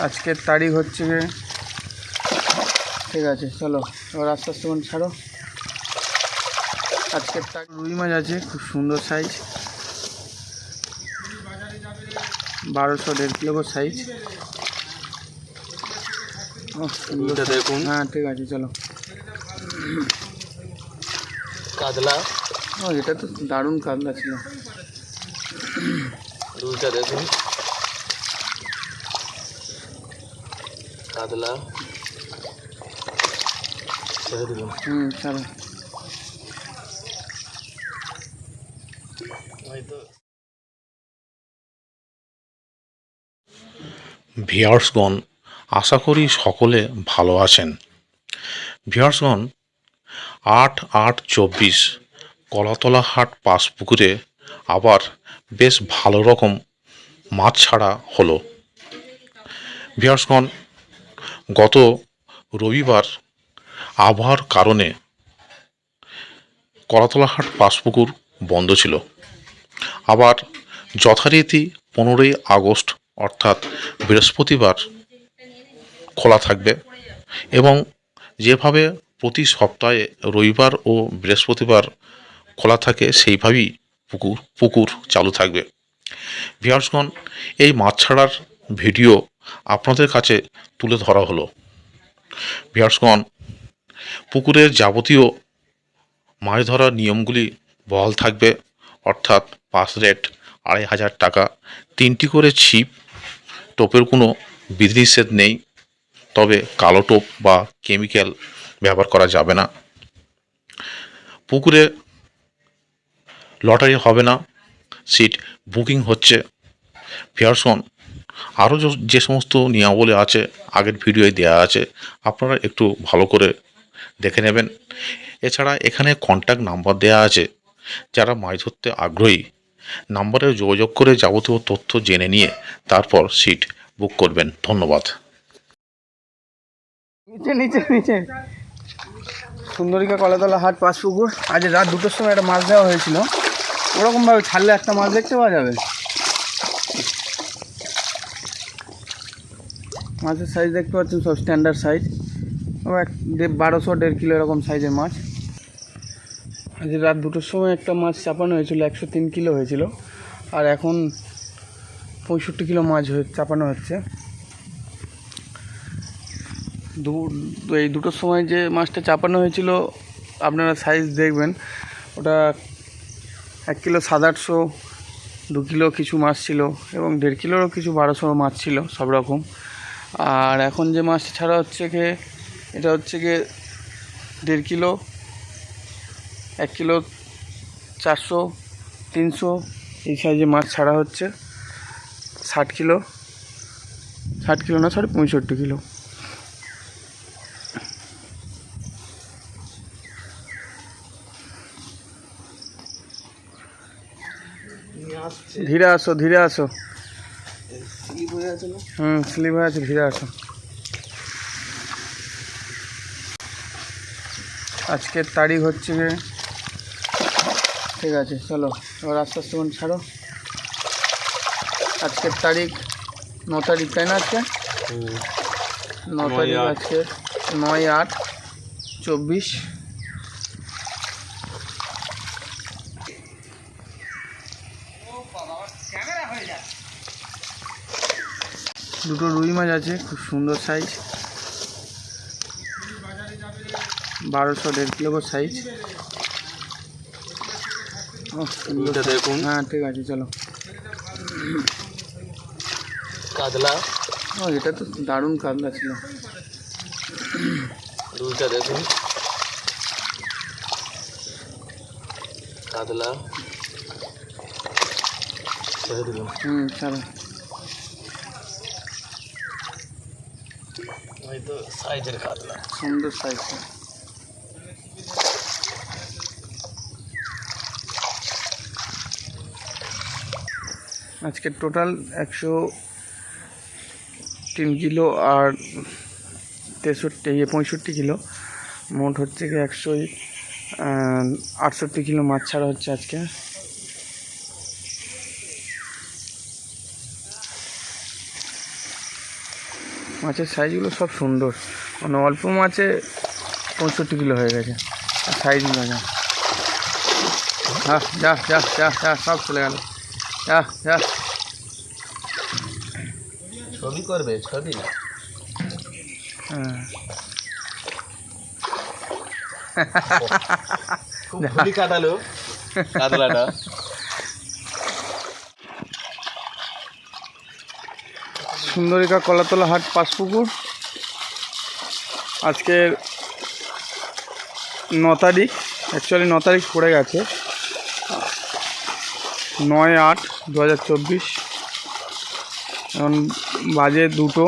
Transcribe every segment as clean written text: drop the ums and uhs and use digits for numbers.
আজকের তারিখ হচ্ছে গিয়ে, ঠিক আছে চলো এবার আস্তে আস্তে করে ছাড়ো। আজকের তারিখ রুই মাছ আছে, খুব সুন্দর সাইজ, 1200-1.5 কিলো সাইজ। দেখুন, হ্যাঁ ঠিক আছে চলো। কাতলা, এটা তো দারুণ কাতলা ছিল। রুইটা দেখুন, কাতলা ছেড়ে দিলাম। চলো। ভিউয়ার্সগণ, আশা করি সকলে ভালো আছেন। ভিউয়ার্সগণ, 8/8/24 কলাতলা হাট পাশপুকুরে আবার বেশ ভালো রকম মাছ ছাড়া হলো। ভিউয়ার্সগণ, গত রবিবার আবহাওয়ার কারণে কলাতলা হাট পাশপুকুর বন্ধ ছিল। আবার যথারীতি 15ই আগস্ট অর্থাৎ বৃহস্পতিবার খোলা থাকবে এবং যেভাবে প্রতি সপ্তাহে রবিবার ও বৃহস্পতিবার খোলা থাকে সেইভাবেই পুকুর চালু থাকবে। ভিউয়ার্সগণ, এই মাছ ছাড়ার ভিডিও আপনাদের কাছে তুলে ধরা হলো। ভিউয়ার্সগণ, পুকুরের যাবতীয় মাছ ধরার নিয়মগুলি বহাল থাকবে, অর্থাৎ পাস রেট 2500 টাকা, 3টি করে ছিপ, টোপের কোনো বিধিনিষেধ নেই, তবে কালো টোপ বা কেমিক্যাল ব্যবহার করা যাবে না। পুকুরে লটারি হবে না, সিট বুকিং হচ্ছে। ভিউয়ার্সগণ, আরও যে সমস্ত নিয়মাবলী আছে আগের ভিডিওয়ে দেওয়া আছে, আপনারা একটু ভালো করে দেখে নেবেন। এছাড়া এখানে কন্ট্যাক্ট নাম্বার দেওয়া আছে, যারা মাছ ধরতে আগ্রহী নাম্বারে যোগাযোগ করে যাবতীয় তথ্য জেনে নিয়ে তারপর সিট বুক করবেন। ধন্যবাদ। নিচে নিচে নিচে সুন্দরিকা কলাতলা হাট পাশপুকুর। আজ রাত 2টোর সময় একটা মাছ দেওয়া হয়েছিল, ওরকমভাবে ছাড়লে একটা মাছ দেখতে পাওয়া যাবে। মাছের সাইজ দেখতে পাচ্ছেন, সব স্ট্যান্ডার্ড সাইজ, 1200-1.5 কিলো এরকম সাইজের মাছ। আজ রাত 2টোর সময় একটা মাছ চাপানো হয়েছিল, 103 কিলো হয়েছিল, আর এখন 65 কিলো মাছ চাপানো হচ্ছে। এই 2টোর সময় যে মাছটা চাপানো হয়েছিল আপনারা সাইজ দেখবেন, ওটা 1 কিলো 700-800, 2 কিলো কিছু মাছ ছিল এবং 1.5 কিলোরও কিছু 1200 মাছ ছিল, সব রকম। আর এখন যে মাছটা ছাড়া হচ্ছে গিয়ে, এটা হচ্ছে গিয়ে 1.5 কিলো, 1 কিলো 400-300 এই সাইজে মাছ ছাড়া হচ্ছে। 60 কিলো না, 65 কিলো। ধীরে আসো, ধীরে আসো। স্লিপ হয়ে আছে, ধীরে আসো। আজকের তারিখ হচ্ছে গিয়ে, ঠিক আছে চলো এবার আস্তে আস্তে করে ছাড়ো। আজকের তারিখ 9 তারিখ, তাই না? আজকে 9 তারিখ, আজকে 9/8/24। দুটো রুই মাছ আছে, খুব সুন্দর সাইজ, 1200-1.5 কিলো সাইজ। দেখুন, হ্যাঁ ঠিক আছে চলো। কাতলা, এটা তো দারুণ কাতলা ছিল। রুইটা দেখুন, কাতলা ছেড়ে দিলাম। চলো। হয়তো সাইজের কাতলা, সুন্দর সাইজ। আজকে টোটাল 103 কিলো আর 65 কিলো, মোট হচ্ছে কি 168 কিলো মাছ ছাড়া হচ্ছে আজকে। মাছের সাইজগুলো সব সুন্দর, মানে অল্প মাছে 65 কিলো হয়ে গেছে সাইজগুলো। যা হ্যাঁ, যা যা যা যা সব চলে গেল, যা যা। ছবি করবে, ছবি হ্যাঁ, খুব ভুলি কাটালো কাতলাটা। সুন্দরিকা কলাতলা হাট পাঁচপুকুর। আজকে 9 তারিখ, অ্যাকচুয়ালি 9 তারিখ পড়ে গেছে, 9/8/2024। এখন বাজে 2টো।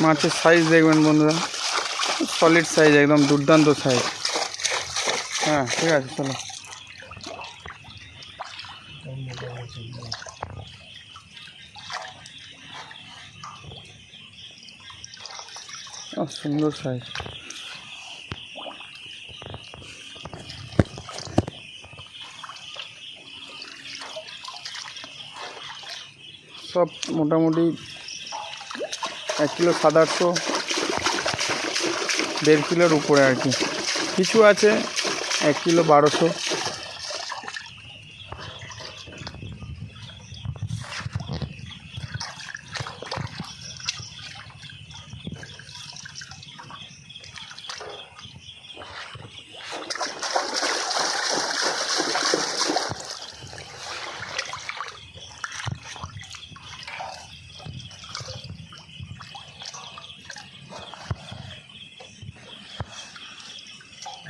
মাছের সাইজ দেখবেন বন্ধুরা, সলিড সাইজ, একদম দুর্দান্ত সাইজ। হ্যাঁ ঠিক আছে, চলো। সুন্দর সাইজ। সব মোটামুটি 1 কিলো 700-800, 1.5 কিলোর উপরে আর কি। কিছু আছে 1 কিলো 1200।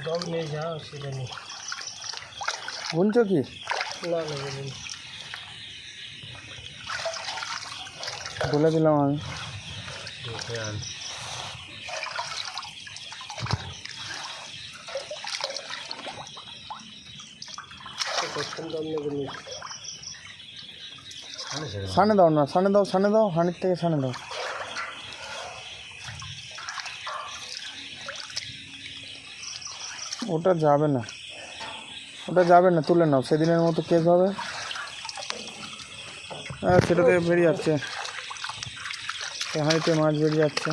দম নিয়ে যাও, সেটা নেই। গুনছো কি? না না, বলুন। বলে দিলাম আমি। সানে দাও না, সানে দাও, সানে দাও, হাঁড়ির থেকে সানে দাও। ওটা যাবে না, ওটা যাবে না, তুলে নাও, সেদিনের মতো কেস হবে। হ্যাঁ, সেটা থেকে বেরিয়ে যাচ্ছে, হাঁড়িতে মাছ বেরিয়ে যাচ্ছে।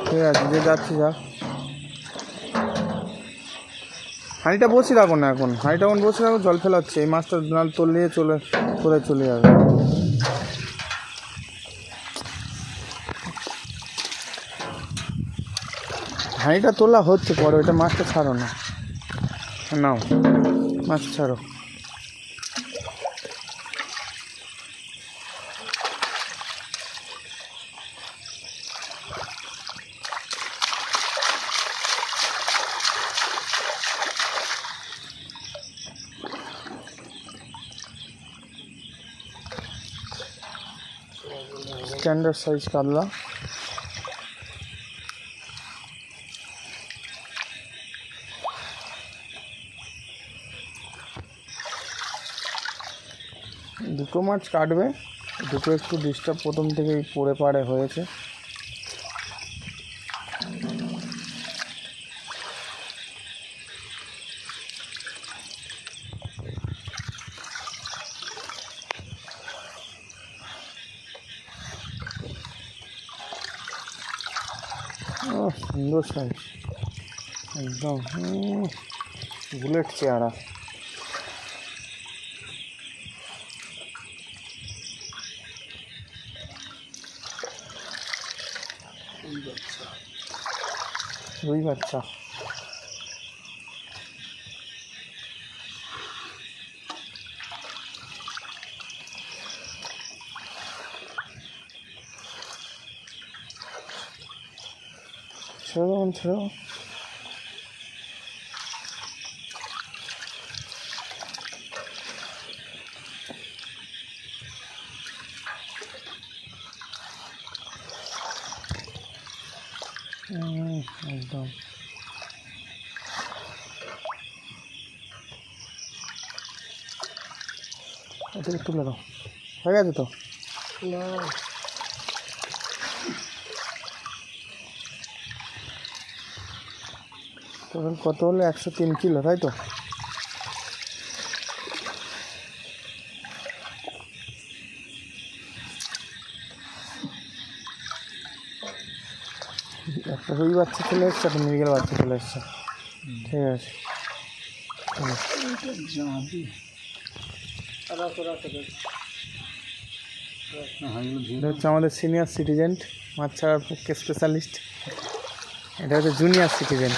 ঠিক আছে, যে যাচ্ছি যাক। হাঁড়িটা বসে রাখো না, এখন হাঁড়িটা এখন বসে রাখো, জল ফেলাচ্ছে, এই মাছটা নাল তুললে চলে যাবে। হাঁড়িটা তোলা হচ্ছে পরে, ওইটা মাছটা ছাড়ো না, নাও মাছ ছাড়ো। স্ট্যান্ডার্ড সাইজ কাতলা। দুটো মাছ কাটবে, দুটো একটু ডিস্টার্ব প্রথম থেকেই পড়ে পাড়ে হয়েছে। ও সুন্দর সাইজ, একদম বুলেট চেহারা। রুই বাচ্চা। ছেড়ে দেবেন, ছেড়ে দেবেন। একদম এটাকে তুলে দাও, হয়ে গেছে তো। না, টোটাল কত হলো? 103 কিলো, তাই তো? একটা রুই বাচ্চা চলে এসছে, একটা মৃগেল বাচ্চা চলে এসছে। ঠিক আছে, এটা হচ্ছে আমাদের সিনিয়র সিটিজেন, মাছ ছাড়ার পক্ষে স্পেশালিস্ট। এটা হচ্ছে জুনিয়র সিটিজেন।